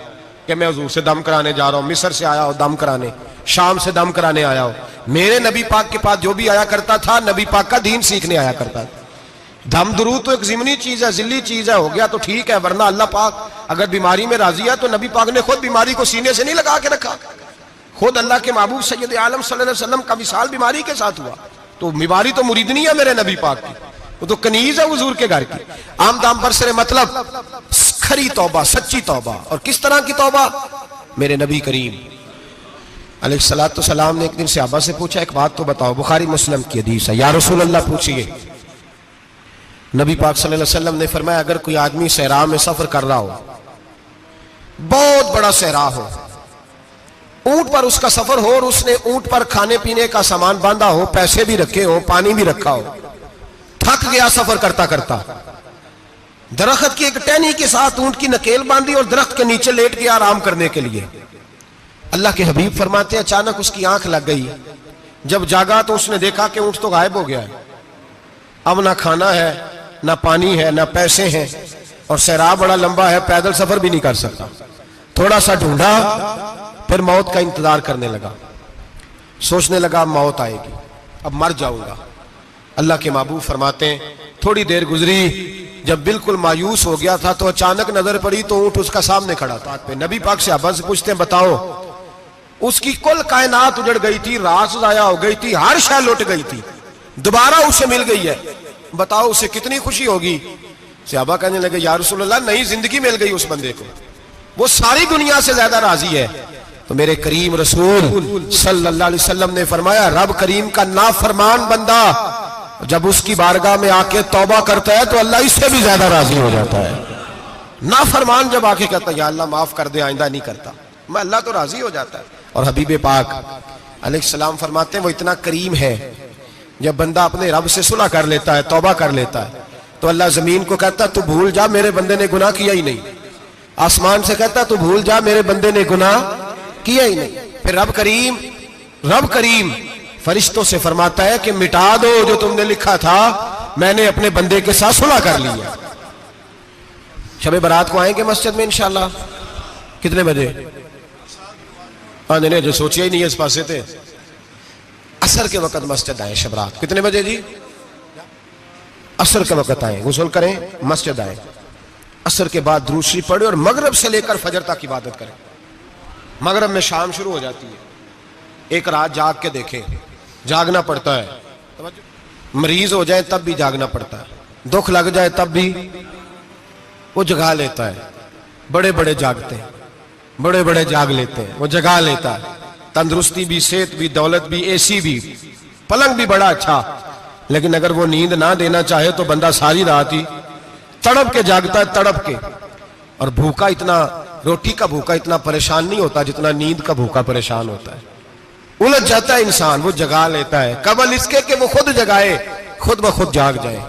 कि मैं हुजूर से दम कराने जा रहा हूँ, मिस्र से आया हो दम कराने, शाम से दम कराने आया हो। मेरे नबी पाक के पास जो भी आया करता था नबी पाक का दीन सीखने आया करता था। दम दुरूद तो एक जिमनी चीज है, जिल्ली चीज है, हो गया तो ठीक है, वरना अल्लाह पाक अगर बीमारी में राजी है तो नबी पाक ने खुद बीमारी को सीने से नहीं लगा के रखा। खुद अल्लाह के महबूब सैयद आलम सल्लल्लाहु अलैहि वसल्लम का विसाल बीमारी के साथ हुआ, तो बीमारी तो मुरीदनी है मेरे नबी पाक की, वो तो कनीज है हुजूर के घर की। आम दाम बरसरे मतलब खरी तौबा, सच्ची तौबा। और किस तरह की तौबा? मेरे नबी करीम अलैहिस्सलातु सलाम ने एक दिन सहाबा से पूछा एक बात तो बताओ, बुखारी मुस्लिम की हदीस है, या रसूल अल्लाह पूछिए। नबी पाक सल्लल्लाहु अलैहि वसल्लम ने फरमाया अगर कोई आदमी सहरा में सफर कर रहा हो, बहुत बड़ा सहरा हो, ऊंट पर उसका सफर हो और उसने ऊंट पर खाने पीने का सामान बांधा हो, पैसे भी रखे हो, पानी भी रखा हो, थक गया सफर करता करता, दरख्त की एक टहनी के साथ ऊंट की नकेल बांधी और दरख्त के नीचे लेट गया आराम करने के लिए। अल्लाह के हबीब फरमाते अचानक उसकी आंख लग गई। जब जागा तो उसने देखा कि ऊंट तो गायब हो गया है। अब ना खाना है, ना पानी है, ना पैसे हैं, और सहरा बड़ा लंबा है, पैदल सफर भी नहीं कर सकता। थोड़ा सा ढूंढा, फिर मौत का इंतजार करने लगा, सोचने लगा मौत आएगी, अब मर जाऊंगा। अल्लाह के महबूब फरमाते हैं थोड़ी देर गुजरी, जब बिल्कुल मायूस हो गया था तो अचानक नजर पड़ी तो ऊंट उसका सामने खड़ा था पे। नबी पाक से अब्बा से पूछते हैं बताओ, उसकी कुल कायनात उजड़ गई थी, रास जाया हो गई थी, हर शय लुट गई थी, दोबारा उसे मिल गई है, बताओ उसे कितनी खुशी होगी। सहाबा कहने लगे या रसूल अल्लाह, नई जिंदगी मिल गई उस बंदे को, वो सारी दुनिया से ज्यादा राजी है। तो मेरे करीम रसूल सल्लल्लाहु अलैहि वसल्लम ने फरमाया, रब करीम का नाफरमान बंदा जब उसकी बारगाह में आके तौबा करता है तो अल्लाह इससे भी ज्यादा राजी हो जाता है। नाफरमान जब आके कहता है या अल्लाह माफ कर दे, आइंदा नहीं करता, मैं, अल्लाह तो राजी हो जाता है। और हबीब पाक अलैहिस्सलाम फरमाते हैं वो इतना करीम है, जब बंदा अपने रब से सुलह कर लेता है, तौबा कर लेता है, तो अल्लाह जमीन को कहता तू भूल जा, मेरे बंदे ने गुनाह किया ही नहीं। आसमान से कहता तू भूल जा, मेरे बंदे ने गुनाह किया ही नहीं। फिर रब करीम फरिश्तों से फरमाता है कि मिटा दो जो तुमने लिखा था, मैंने अपने बंदे के साथ सुलह कर लिया। शबे बारात को आएंगे मस्जिद में इंशाल्लाह। कितने बजे? हाँ नहीं, जो सोचिए ही नहीं है इस पासे थे। असर के वक्त मस्जिद आए शब रात। कितने बजे जी? असर के वक्त आए, गुस्ल करें, मस्जिद आए, असर के बाद दुरूद शरीफ पढ़े और मगरिब से लेकर फजर तक इबादत करें। मगरिब में शाम शुरू हो जाती है। एक रात जाग के देखें, जागना पड़ता है। मरीज हो जाए तब भी जागना पड़ता है, दुख लग जाए तब भी वो जगा लेता है। बड़े बड़े जागते हैं, बड़े बड़े जाग लेते हैं, वो जगा लेता है। तंदुरुस्ती भी, सेहत भी, दौलत भी, एसी भी, पलंग भी बड़ा अच्छा, लेकिन अगर वो नींद ना देना चाहे तो बंदा सारी रात ही तड़प के जागता है, तड़प के। और भूखा इतना, रोटी का भूखा इतना परेशान नहीं होता जितना नींद का भूखा परेशान होता है। उलझ जाता है इंसान, वो जगा लेता है। कबल इसके कि वो खुद जगाए, खुद ब खुद जाग जाए।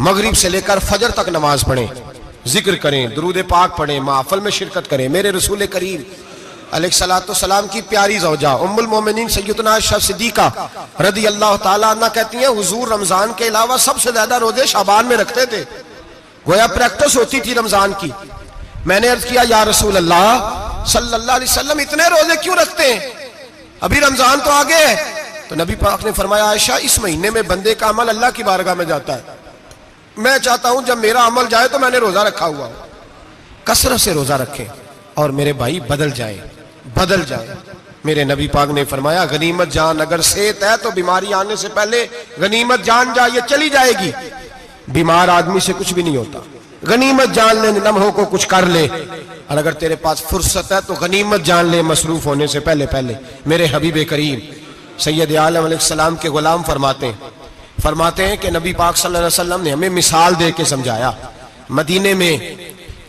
मगरिब से लेकर फजर तक नमाज पढ़ें, जिक्र करें, दुरूद पाक पढ़ें, महफिल में शिरकत करें। मेरे रसूल करीम अलैहिस्सलातु सलाम की प्यारी ज़ौजा उम्मुल मोमिनीन सैयदना आयशा सिद्दीका रदी अल्लाह ताला अन्हा कहती हैं, हुजूर रमजान के अलावा सबसे ज्यादा रोजे शाबान में रखते थे, गोया प्रैक्टिस होती थी रमजान की। मैंने अर्ज किया, या रसूल अल्लाह सल्लल्लाहु अलैहि वसल्लम इतने रोजे क्यों रखते हैं, अभी रमजान तो आगे है। तो नबी पाक ने फरमाया, आयशा इस महीने में बंदे का अमल अल्लाह की बारगाह में जाता है। मैं चाहता हूं जब मेरा अमल जाए तो मैंने रोजा रखा हुआ हो। कसरत से रोजा रखें और मेरे भाई बदल जाए, बदल जाए। मेरे नबी पाक ने फरमाया, गनीमत जान, अगर सेहत है तो बीमारी आने से पहले गनीमत जान जा, ये चली जाएगी। बीमार आदमी से कुछ भी नहीं होता। गनीमत जान ले, लम्हों को कुछ कर ले। और अगर तेरे पास फुर्सत है तो गनीमत जान ले, मसरूफ होने से पहले पहले। मेरे हबीब करीम सैयद आलम अलैहिस्सलाम के गुलाम फरमाते हैं कि नबी पाक सल्लल्लाहु अलैहि वसल्लम ने हमें मिसाल दे के समझाया। मदीने में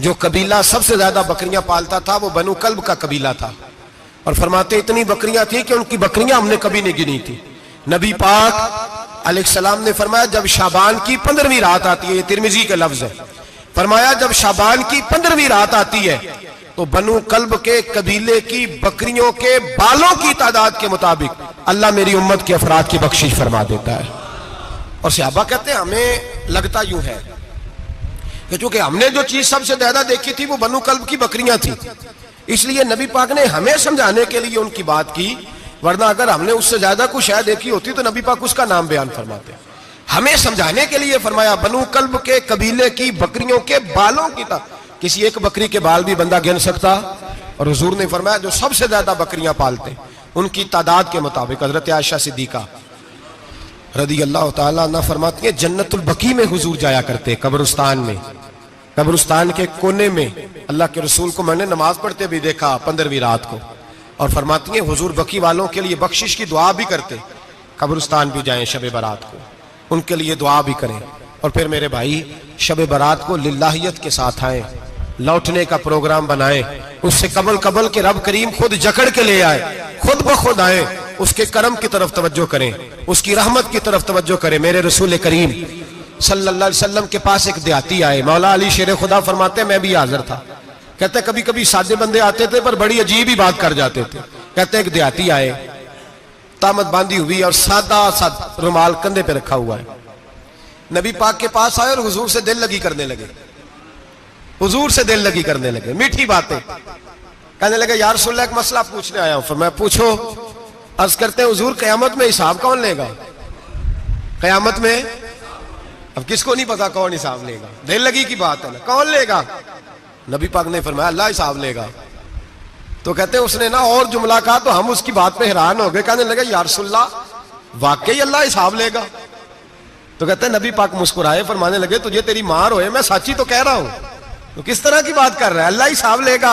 जो कबीला सबसे ज्यादा बकरियां पालता था वो बनु कल्ब का कबीला था। और फरमाते इतनी बकरियां थी कि उनकी बकरियां हमने कभी नहीं गिनी थी। नबी पाक अलैहिस्सलाम ने फरमाया, जब शाबान की 15वीं रात आती है, ये तिरमिजी के लफ्ज है, फरमाया जब शाबान की 15वीं रात आती है तो बनु कल्ब के कबीले की बकरियों के बालों की तादाद के मुताबिक अल्लाह मेरी उम्मत के अफराद की बख्शिश फरमा देता है। और सहाबा कहते हैं हमें लगता यूं है कि चूंकि हमने जो चीज सबसे ज्यादा देखी थी वो बनु कल्ब की बकरियां थी, इसलिए नबी पाक ने हमें समझाने के लिए उनकी बात की, वरना अगर हमने उससे ज्यादा कुछ शायद देखी होती तो नबी पाक उसका नाम बयान फरमाते। हमें समझाने के लिए फरमाया बनु कल्ब के कबीले की बकरियों के बालों की था। किसी एक बकरी के बाल भी बंदा गिन सकता। और हुजूर ने फरमाया जो सबसे ज्यादा बकरियां पालते उनकी तादाद के मुताबिक हजरत आयशा सिद्दीका रदी अल्लाह ताला अन्हा फरमाती है, जन्नतुल बकी में हुजूर जाया करते, कब्रिस्तान में, कब्रिस्तान के कोने में। अल्लाह के रसूल को मैंने नमाज पढ़ते भी देखा 15वीं रात को। और फरमाती हैं हुजूर बकी वालों के लिए बख्शिश की दुआ भी करते, कब्रिस्तान भी जाएं शब बारात को, उनके लिए दुआ भी करें। और फिर मेरे भाई शब बारात को लिल्लाहियत के साथ आए, लौटने का प्रोग्राम बनाएं, उससे कबल के रब करीम खुद जकड़ के ले आए, खुद ब खुद आए, उसके करम की तरफ तवज्जो करें, उसकी रहमत की तरफ तवज्जो करें। मेरे रसूल करीम सल्लल्लाहु अलैहि वसल्लम के पास एक देहाती आए, मौला अली शेर खुदा फरमाते मैं भी हाजिर था। कहते कभी कभी सादे बंदे आते थे पर बड़ी अजीब ही बात कर जाते थे। कहते एक देहाती आए, तामत बांधी हुई और सादा सा रुमाल कंधे पे रखा हुआ है। नबी पाक के पास आए और हुजूर से दिल लगी करने लगे, हुजूर से दिल लगी करने लगे, मीठी बातें कहने लगे, या रसूलल्लाह एक मसला पूछने आया हूं। फिर मैं पूछो। अर्ज करते हैं हुजूर कयामत में हिसाब कौन लेगा? कयामत में अब किसको नहीं पता कौन हिसाब लेगा, दिल लगी की बात है ना, कौन लेगा? नबी पाक ने फरमाया अल्लाह हिसाब लेगा। तो कहते उसने ना और जुमला कहा तो हम उसकी बात पे हैरान हो गए। कहने लगे या रसूलल्लाह वाकई अल्लाह हिसाब लेगा? तो कहते नबी पाक मुस्कुराए, फरमाने लगे तुझे तेरी मार होए, मैं सच्ची तो कह रहा हूं। तो किस तरह की बात कर रहा है, अल्लाह ही हिसाब लेगा।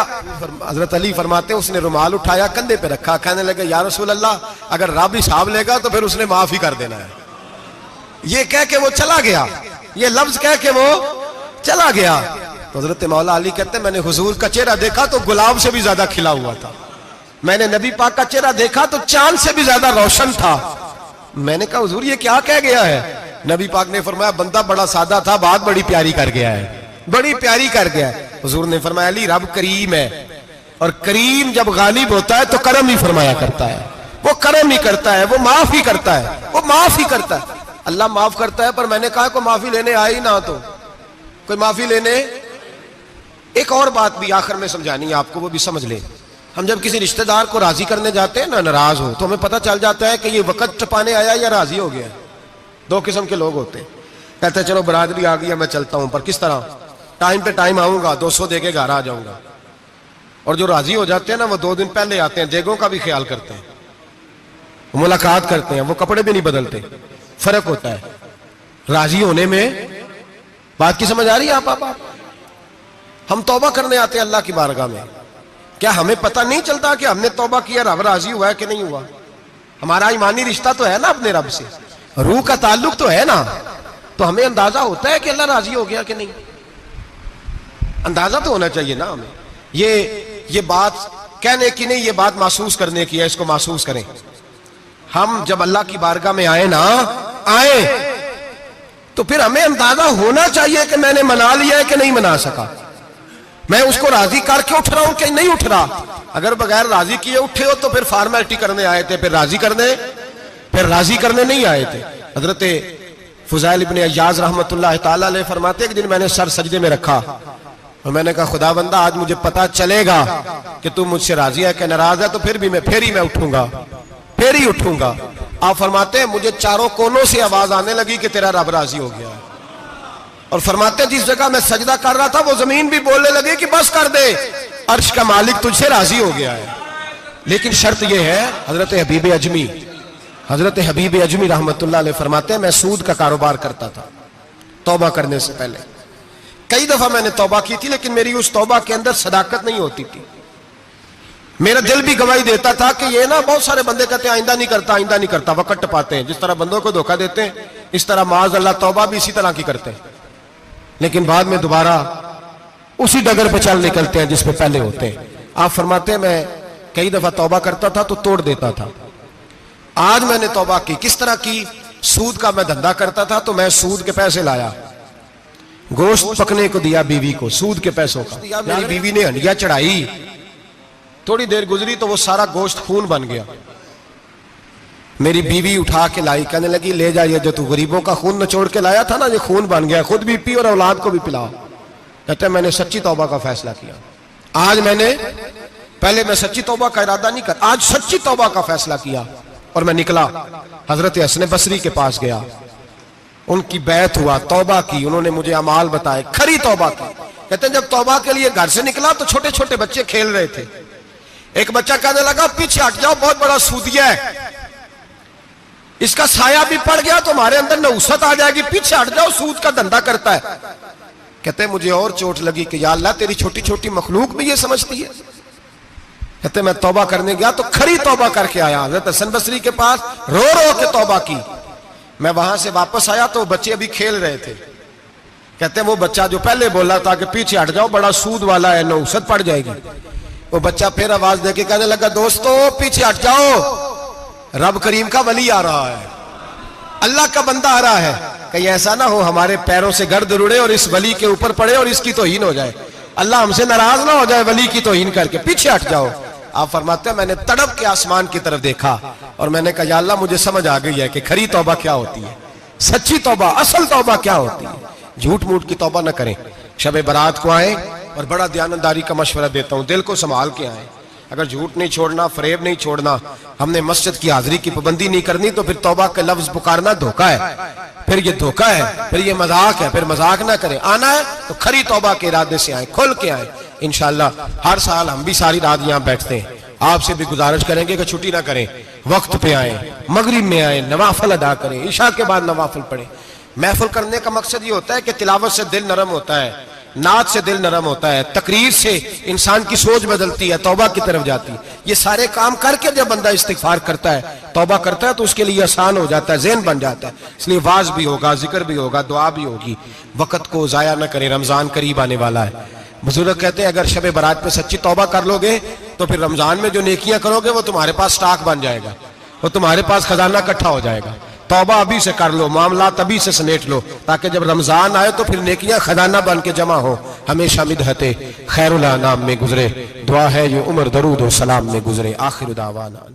हजरत अली फरमाते उसने रुमाल उठाया कंधे पे रखा, कहने लगे या रसूल अल्लाह, अगर रब हिसाब लेगा तो फिर उसने माफ ही कर देना है। ये कह के वो चला गया, ये लफ्ज कह के वो चला गया। तो हजरत मौला अली कहते मैंने हुजूर का चेहरा देखा तो गुलाब से भी ज्यादा खिला हुआ था, मैंने नबी पाक का चेहरा देखा तो चांद से भी ज्यादा रोशन था। मैंने कहा हुजूर ये क्या कह गया है? नबी पाक ने फरमाया बंदा बड़ा सादा था, बात बड़ी प्यारी कर गया है, बड़ी प्यारी कर गया है। हुजूर ने फरमाया अली रब करीम है, और करीम जब गालिब होता है तो करम ही फरमाया करता है, वो करम ही करता है, वो माफ ही करता है, वो माफ ही करता है। अल्लाह माफ करता है, पर मैंने कहा कोई माफी लेने आए ही ना, तो कोई माफी लेने। एक और बात भी आखिर में समझानी है आपको, वो भी समझ ले। हम जब किसी रिश्तेदार को राजी करने जाते हैं ना, नाराज हो, तो हमें पता चल जाता है कि ये वक्त टपाने आया या राजी हो गया। दो किस्म के लोग होते हैं, कहते हैं चलो बरादरी आ गई मैं चलता हूं, पर किस तरह, टाइम पे टाइम आऊंगा, 200 दे के घर आ जाऊंगा। और जो राजी हो जाते हैं ना, वो 2 दिन पहले आते हैं, देगों का भी ख्याल करते हैं, मुलाकात करते हैं, वो कपड़े भी नहीं बदलते। फर्क होता है राजी होने में। बात की समझ आ रही है आप? हम तौबा करने आते हैं अल्लाह की बारगाह में, क्या हमें पता नहीं चलता कि हमने तौबा किया, रब राजी हुआ है कि नहीं हुआ? हमारा ईमानी रिश्ता तो है ना अपने रब से, रूह का ताल्लुक तो है ना, तो हमें अंदाजा होता है कि अल्लाह राजी हो गया कि नहीं। अंदाजा तो होना चाहिए ना हमें। ये बात कहने की नहीं, ये बात महसूस करने की है, इसको महसूस करें। हम जब अल्लाह की बारगाह में आए तो फिर हमें अंदाजा होना चाहिए कि मैंने मना लिया है कि नहीं मना सका, मैं उसको राजी करके उठ रहा हूं कि नहीं उठ रहा। अगर बगैर राजी किए उठे हो तो फिर फॉर्मेलिटी करने आए थे, फिर राजी करने नहीं आए थे। हजरत फुज़ैल इब्ने अय्याज़ रहमतुल्लाह ताला अलैह फरमाते, एक दिन मैंने सर सजदे में रखा और मैंने कहा खुदा बंदा आज मुझे पता चलेगा कि तू मुझसे राजी है कि नाराज है, तो फिर ही मैं उठूंगा, फिर ही उठूंगा। आप फरमाते हैं मुझे चारों कोनों से आवाज आने लगी कि तेरा रब राजी हो गया। और फरमाते जिस जगह मैं सजदा कर रहा था वो जमीन भी बोलने लगी कि बस कर दे, अर्श का मालिक तुझसे राजी हो गया है। लेकिन शर्त यह है, हजरत हबीब अजमी रहमतुल्लाह अलैह फरमाते हैं मैं सूद का कारोबार करता था तौबा करने से पहले। कई दफा मैंने तौबा की थी, लेकिन मेरी उस तौबा के अंदर सदाकत नहीं होती थी। मेरा दिल भी गवाही देता था कि ये ना, बहुत सारे बंदे कहते हैं आइंदा नहीं करता, वक़्त टपाते हैं। जिस तरह बंदों को धोखा देते हैं, इस तरह माज़ अल्लाह तौबा भी इसी तरह की करते हैं, लेकिन बाद में दोबारा उसी डगर पे चल निकलते हैं जिस पे पहले होते हैं। आप फरमाते हैं मैं कई दफा तौबा करता था तो तोड़ देता था। आज मैंने तौबा की, किस तरह की? सूद का मैं धंधा करता था, तो मैं सूद के पैसे लाया, गोश्त पकने को दिया बीवी को, सूद के पैसों का। मेरी बीवी ने हंडिया चढ़ाई, थोड़ी देर गुजरी तो वो सारा गोश्त खून बन गया। मेरी बीवी उठा के लाई, कहने लगी ले जाइए, जो तू गरीबों का खून निचोड़ के लाया था ना, ये खून बन गया, खुद भी पी और औलाद को भी पिलाओ। कहते मैंने सच्ची तौबा का फैसला किया। आज पहले मैं सच्ची तौबा का इरादा नहीं कर, आज सच्ची तौबा का फैसला किया और मैं निकला, हजरत हसन बसरी के पास गया, उनकी बैत हुआ, तौबा की, उन्होंने मुझे अमाल बताए, खरी तौबा की। कहते हैं जब तौबा के लिए घर से निकला तो छोटे छोटे बच्चे खेल रहे थे। एक बच्चा कहने लगा पीछे हट जाओ, बहुत बड़ा सूदिया है, इसका साया भी पड़ गया तो हमारे अंदर नहुसत आ जाएगी, पीछे हट जाओ, सूद का धंधा करता है। कहते हैं मुझे और चोट लगी कि या अल्लाह तेरी छोटी छोटी मखलूक भी ये समझती है। कहते मैं तौबा करने गया तो खरी तौबा करके आया, हज़रत हसन बसरी के पास रो रो के तौबा की। मैं वहां से वापस आया तो बच्चे अभी खेल रहे थे। कहते हैं वो बच्चा जो पहले बोला था कि पीछे हट जाओ, बड़ा सूद वाला है, नहुसत पड़ जाएगी, वो बच्चा फिर आवाज देके कहने लगा दोस्तों पीछे हट जाओ, रब करीम का वली आ रहा है, अल्लाह का बंदा आ रहा है, कहीं ऐसा ना हो हमारे पैरों से गर्द रुड़े और इस वली के ऊपर पड़े और इसकी तौहीन हो जाए, अल्लाह हमसे नाराज ना हो जाए वली की तौहीन करके, पीछे हट जाओ। आप फरमाते हैं मैंने तड़प के आसमान की तरफ देखा और मैंने कहा या अल्लाह मुझे समझ आ गई है कि खरी तौबा क्या होती है, सच्ची तौबा, असल तौबा क्या होती है। झूठ मूठ की तौबा न करें। शब बारात को आए और बड़ा दयानतदारी का मशवरा देता हूं, दिल को संभाल के आए। अगर झूठ नहीं छोड़ना, फरेब नहीं छोड़ना, हमने मस्जिद की हाजिरी की पाबंदी नहीं करनी, तो फिर तौबा के लफ्ज पुकारना धोखा है, फिर ये धोखा है, फिर ये मजाक है, फिर मजाक ना करें। आना है तो खरी तौबा के इरादे से आए, खुल के आए। इंशाअल्लाह हर साल हम भी सारी रात यहाँ बैठते हैं, आपसे भी गुजारिश करेंगे कि छुट्टी ना करें, वक्त पे आए, मगरिब में आए, नवाफिल अदा करें, ईशा के बाद नवाफिल पढ़ें। महफिल करने का मकसद ये होता है कि तिलावत से दिल नरम होता है, नात से दिल नरम होता है, तकरीर से इंसान की सोच बदलती है, तौबा की तरफ जाती है। ये सारे काम करके जब बंदा इस्तिगफार करता है, तौबा करता है, तो उसके लिए आसान हो जाता है, ज़हन बन जाता है। इसलिए वाज भी होगा, जिक्र भी होगा, दुआ भी होगी। वक्त को ज़ाया न करें, रमज़ान करीब आने वाला है। बुजुर्ग कहते हैं अगर शब बारात पे सच्ची तौबा कर लोगे तो फिर रमज़ान में जो नेकियां करोगे वो तुम्हारे पास स्टॉक बन जाएगा, वो तुम्हारे पास खजाना इकट्ठा हो जाएगा। तौबा अभी से कर लो, मामला तभी से समेट लो, ताकि जब रमजान आए तो फिर नेकियां खजाना बन के जमा हो। हमेशा मिदहते खैरुल अनाम में गुजरे, दुआ है ये उम्र दरूद और सलाम में गुजरे। आखिर दावाना।